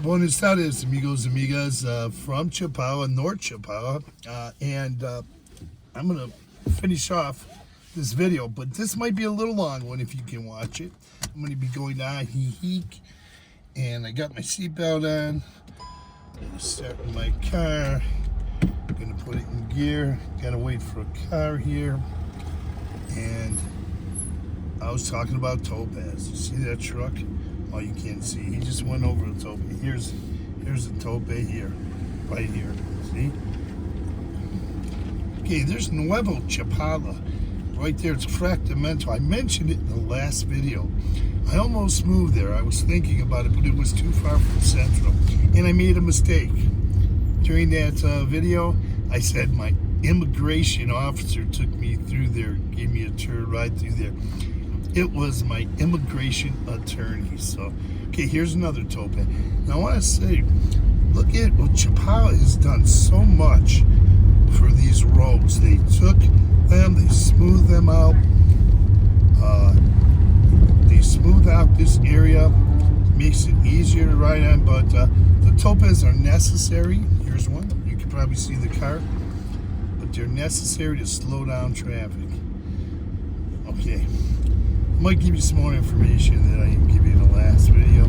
Buenas tardes, amigos, amigas, from Chapala, North Chapala, and I'm going to finish off this video, but this might be a little long one if you can watch it. I'm going to be going to Ajijic, and I got my seatbelt on. I'm starting my car. I'm going to put it in gear. Got to wait for a car here, and I was talking about Topaz. You see that truck? Oh, you can't see. He just went over the tope. Here's the tope here, right here. See? Okay, there's Nuevo Chapala, right there. It's fractamento. I mentioned it in the last video. I almost moved there. I was thinking about it, but it was too far from Central, and I made a mistake. During that video, I said my immigration officer took me through there, gave me a tour right through there. It was my immigration attorney. So, okay, here's another tope. Now, I want to say, look at what Chapala has done so much for these roads. They took them, they smoothed them out. They smoothed out this area, makes it easier to ride on. But the topes are necessary. Here's one. You can probably see the car, but they're necessary to slow down traffic. Okay. Might give you some more information that I didn't give you in the last video,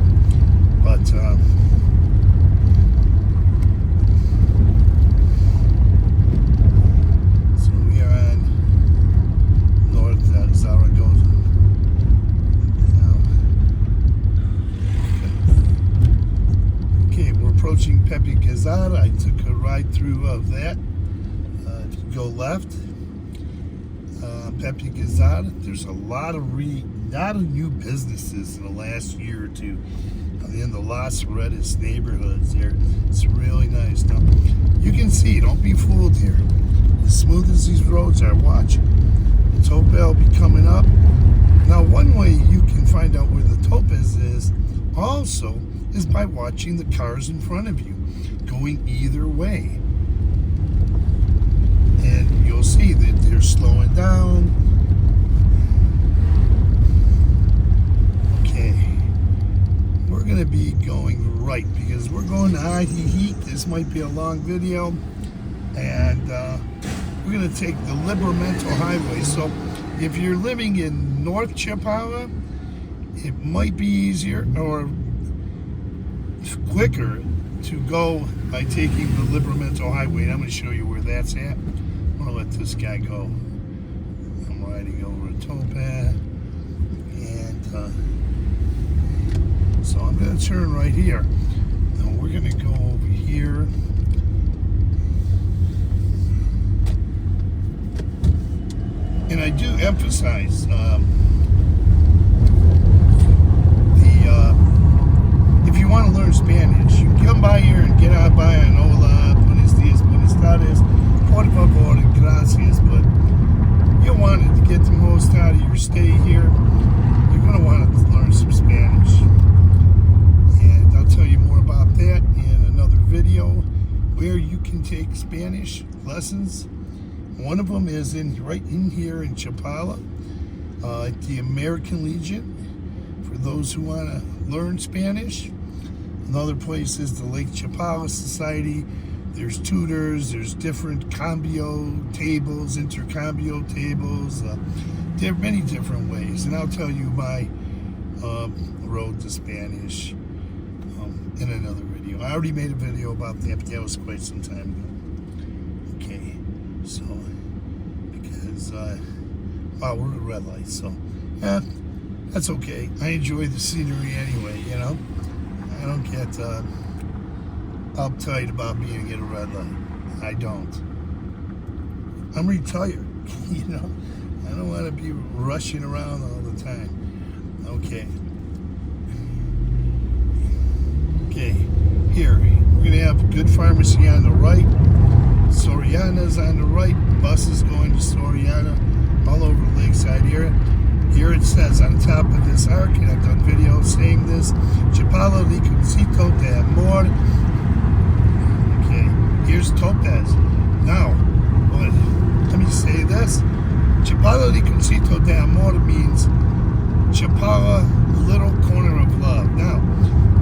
but so we are on North Zaragoza now. Okay, we're approaching Pepe Gazada. I took a ride through of that. If you go left, Pepe Gazada. There's a lot of new businesses in the last year or two in the Las Redes neighborhoods there. It's really nice. Now, you can see, don't be fooled here. As smooth as these roads are, watch. The tope will be coming up. Now, one way you can find out where the topaz is also is by watching the cars in front of you going either way. And you'll see that they're slowing down. Okay, we're going to be going right because we're going to Ajijic. This might be a long video, and we're going to take the Libramento Highway. So if you're living in North Chapala, it might be easier or quicker to go by taking the Libramento Highway. And I'm going to show you where that's at. I'm going to let this guy go. I'm riding over a topaz, and so I'm going to turn right here. Now we're going to go over here. And I do emphasize if you want to learn Spanish, you can come by here and get out by an hola, buenos dias, buenas tardes, por favor, gracias. But you wanted to get the most out of your stay here, you're going to want to learn some Spanish. And I'll tell you more about that in another video where you can take Spanish lessons. One of them is right in here in Chapala, at the American Legion, for those who want to learn Spanish. Another place is the Lake Chapala Society. There's tutors, there's different cambio tables, intercambio tables. There are many different ways, and I'll tell you my road to Spanish in another video. I already made a video about that, but that was quite some time ago. Okay, so because wow, we're at red light, so yeah, that's okay. I enjoy the scenery anyway, you know. I don't get uptight about being at a red light. I don't. I'm retired, you know. I don't want to be rushing around all the time. Okay. Okay, here, we're going to have a good pharmacy on the right. Soriana's on the right. Buses going to Soriana all over the lakeside area. Here it says on top of this arc, and I've done videos saying this, Chapala Liconcito de Amor. Okay, here's Topaz. Now, let me say this. Chapala Liconcito de Amor means Chapala, little corner of love. Now,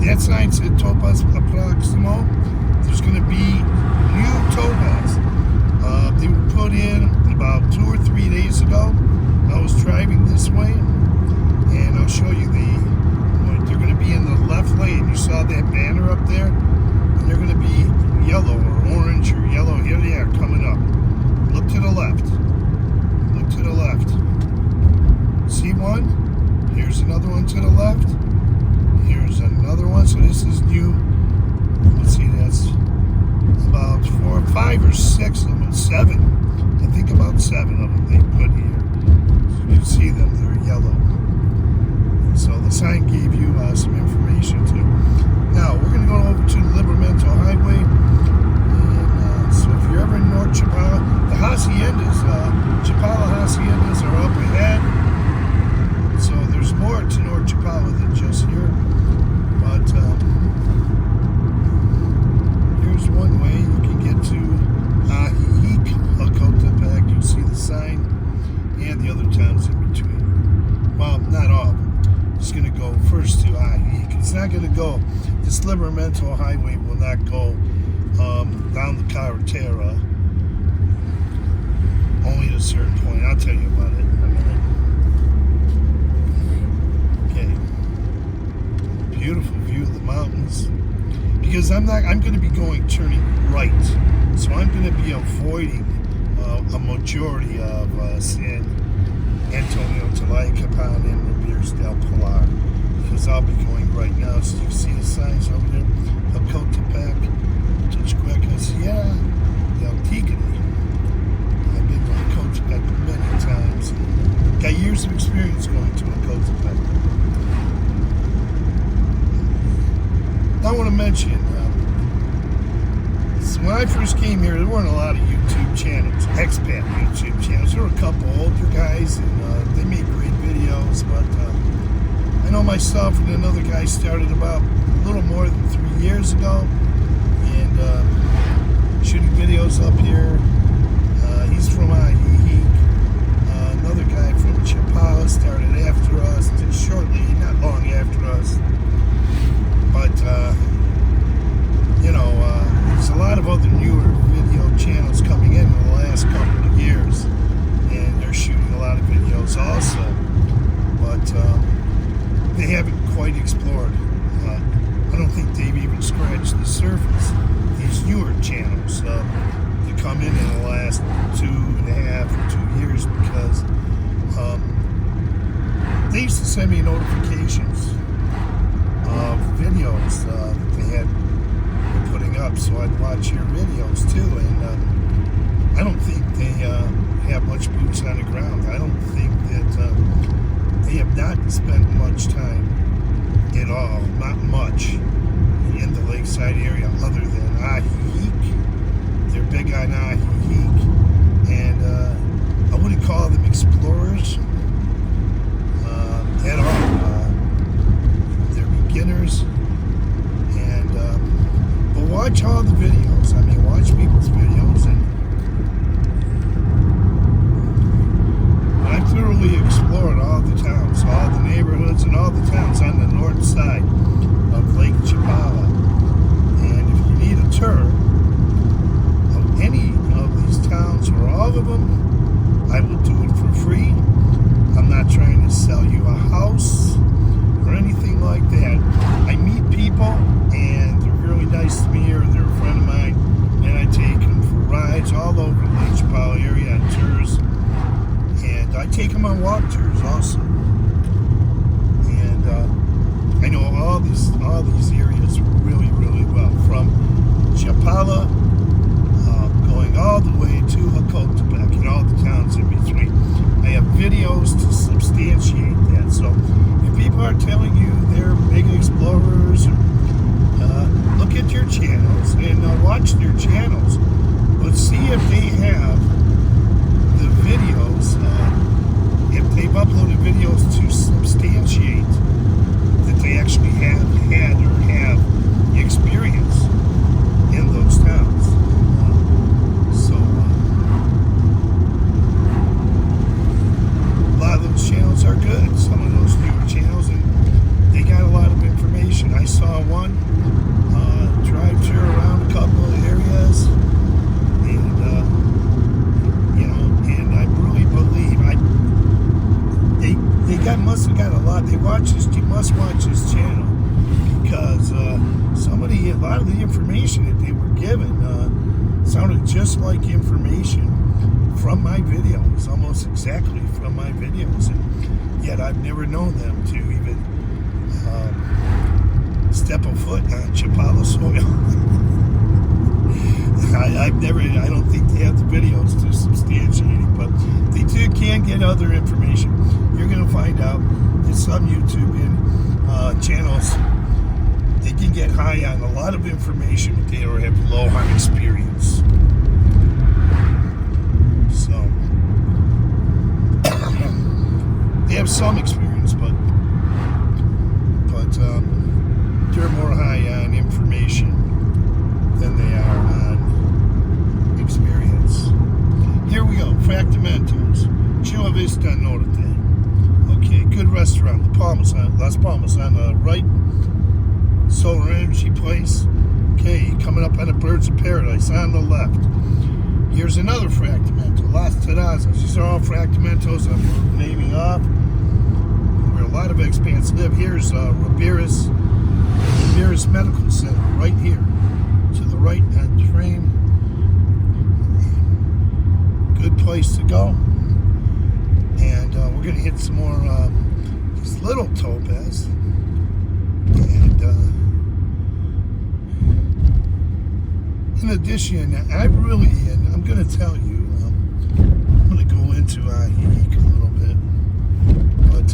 that sign said Topaz Proximo. There's going to be new Topaz. They were put in about 2 or 3 days ago. I was driving this way, and I'll show you they're going to be in the left lane. You saw that banner up there? And they're going to be yellow or orange or yellow. Here they are coming up. Look to the left. Look to the left. See one? Here's another one to the left. Here's another one. So this is new. Let's see, that's about 4, 5 or 6 of them. 7. I think about 7 of them they put here. So you can see them. They're yellow. So the sign gave you some information too. Now we're going to go over to the Liberamento Highway. And so if you're ever in North Chapala, the haciendas, Chapala haciendas are up ahead. So there's more to North Chapala than just here. But here's one way you can get to Ajijic, Acotepec. You'll see the sign and the other towns in between. Well, not all. It's going to go first to Ajijic. It's not going to go. This Liberamento Highway will not go down the carretera. Only at a certain point. I'll tell you about it in a minute. Okay. Beautiful view of the mountains. Because I'm going to be turning right. So I'm going to be avoiding a majority of San Antonio, Tlayacapan, and Riberas del Pilar. Because I'll be going right now. So you see the signs over there. Acotepec, Tuxcueca, Sierra, Del Tigre. I've been to Acotepec many times. Got years of experience going to Acotepec. I want to mention, so when I first came here, there weren't a lot of YouTube channels, expat YouTube channels. There were a couple older guys, and they made great videos, but I know myself and another guy started about a little more than 3 years ago, and shooting videos up here. He's from Ajijic. Another guy from Chapala started after us, shortly, not long after us. But, there's a lot of other newer video channels coming in the last couple of years, and they're shooting a lot of videos also. But they haven't quite explored. I don't think they've even scratched the surface. These newer channels that come in the last 2.5 or 2 years, because they used to send me notifications of videos that they had putting up, so I'd watch your videos too, and I don't think they have much boots on the ground. I don't think that they have not spent much time at all, not much, in the lakeside area other than Ajijic. They're big on Ajijic, and I wouldn't call them explorers at all. They're beginners, and but watch all the videos. I mean, watch people's videos, and I've thoroughly explored all the towns, all the neighborhoods, and all the towns on the north side of Lake Chapala. And if you need a tour of any of these towns or all of them, I will do it for free. I'm not trying to sell you a house or anything like that. I meet people, and they're really nice to me, or they're a friend of mine, and I take them for rides all over the Lake Chapala area on tours, and I take them on walk tours also. And I know all these areas really, really well, from Chapala going all the way to Acotepec and all the towns in between. I have videos to substantiate that. So if people are telling you they're big explorers, look at your channels and watch their channels, but see if they have the videos, if they've uploaded videos to substantiate that they actually have had or a lot of the information that they were given sounded just like information from my videos, almost exactly from my videos, and yet I've never known them to even step a foot on Chapala soil. I don't think they have the videos to substantiate it, but they can get other information. You're going to find out that some YouTube channels, they can get high on a lot of information, but they don't have low on experience. So, they have some experience, but they're more high on information than they are on experience. Here we go, Fractamentos, Chula Vista, Norte. Okay, good restaurant, Las Palmas on the right, solar energy place. Okay, coming up on the Birds of Paradise on the left. Here's another Fractamento, Las Terrazas. These are all Fractamentos I'm naming off, where a lot of expats live. Here's Ribera's Medical Center, right here, to the right on the train. Good place to go. And we're going to hit some more these little topaz. And in addition, and I'm going to tell you, I'm going to go into Ajijic a little bit. But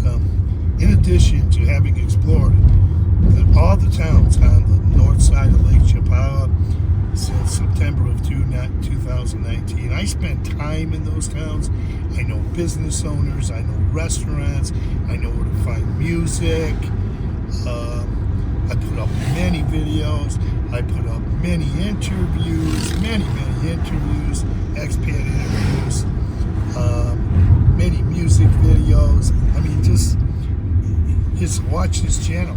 in addition to having explored all the towns on the north side of Lake Chapala since September of 2019, I spent time in those towns. I know business owners, I know restaurants, I know where to find music. I put up many videos, I put up many interviews, many interviews, expat interviews, many music videos. I mean, just watch this channel.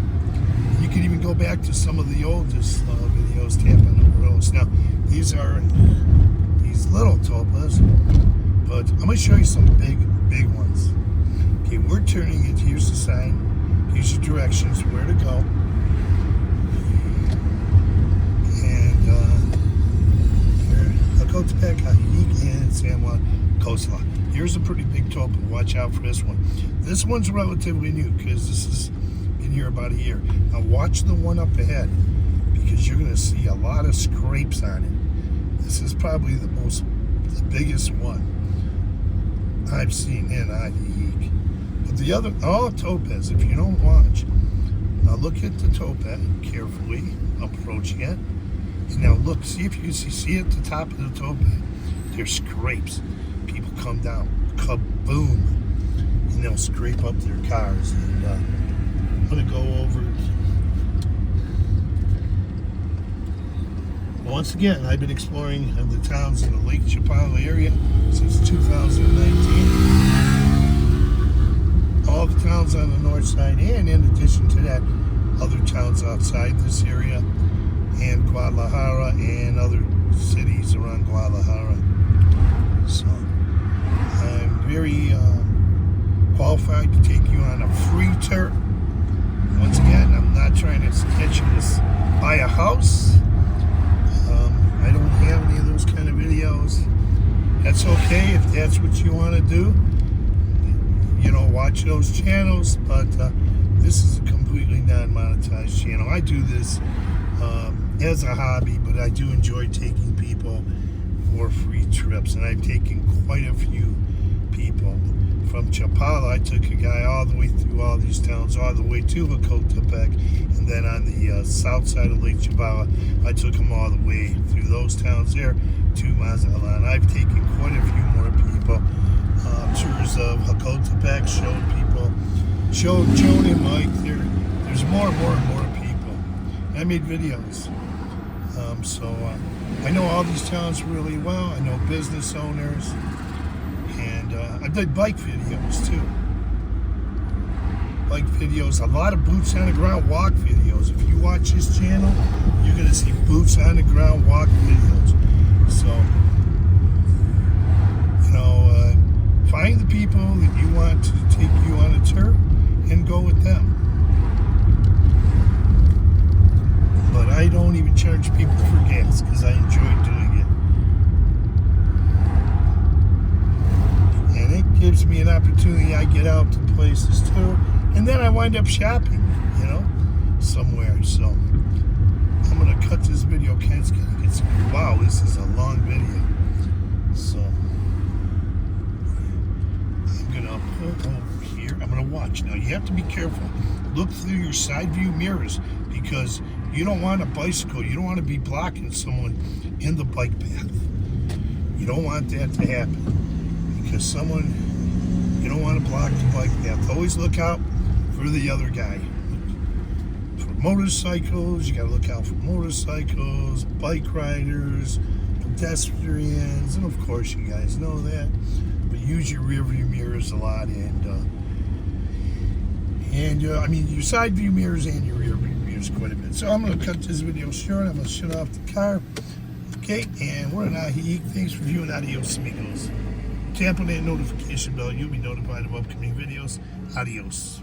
You can even go back to some of the oldest videos, tapping over those. Now, these are these little topaz, but I'm going to show you some big ones. Okay, we're turning it. Here's the sign. Here's your directions where to go. And here, Acotepec, Ajijic, and San Juan Coastline. Here's a pretty big topa. Watch out for this one. This one's relatively new because this has been here about a year. Now watch the one up ahead because you're going to see a lot of scrapes on it. This is probably the biggest one I've seen in Ajijic. But the other, all topaz, if you don't watch, now look at the topaz carefully, approaching it. And now look, see if you see at the top of the topaz, there's scrapes. People come down, kaboom, and they'll scrape up their cars. And I'm going to go over it. Once again, I've been exploring the towns in the Lake Chapala area since 2019. All the towns on the north side, and in addition to that, other towns outside this area, and Guadalajara and other cities around Guadalajara. So I'm very qualified to take you on a free tour. Once again, I'm not trying to get you to buy a house. I don't have any of those kind of videos. That's okay if that's what you want to do. You know, watch those channels, but this is a completely non-monetized channel. I do this as a hobby, but I do enjoy taking people for free trips, and I've taken quite a few people. From Chapala, I took a guy all the way through all these towns, all the way to Acotepec, and then on the south side of Lake Chapala, I took him all the way through those towns there to Mazatlan. I've taken quite a few more people. Tours of Acotepec, showed Joan and Mike. There's more and more people. I made videos. I know all these towns really well. I know business owners. And I did bike videos too. Bike videos, a lot of boots on the ground walk videos. If you watch this channel, you're going to see boots on the ground walk videos. So, you know, find the people that you want to take you on a tour and go with them. But I don't don't even charge people for gas because I enjoy doing it. And it gives me an opportunity. I get out to places too. And then I wind up shopping, you know, somewhere. So I'm going to cut this video. Ken's going to get some. Wow, this is a long video. So I'm going to pull over here. I'm going to watch. Now, you have to be careful. Look through your side view mirrors because you don't want a bicycle. You don't want to be blocking someone in the bike path. You don't want that to happen because you don't want to block the bike path. Always look out for the other guy. For motorcycles, you got to look out for motorcycles, bike riders, pedestrians, and of course you guys know that. But use your rear view mirrors a lot, and I mean your side view mirrors and your rear view mirrors quite a bit. So I'm going to cut this video short. I'm going to shut off the car. Okay, and we're an Ajijic. Thanks for viewing. Adios, amigos. Tap on that notification bell. You'll be notified of upcoming videos. Adios.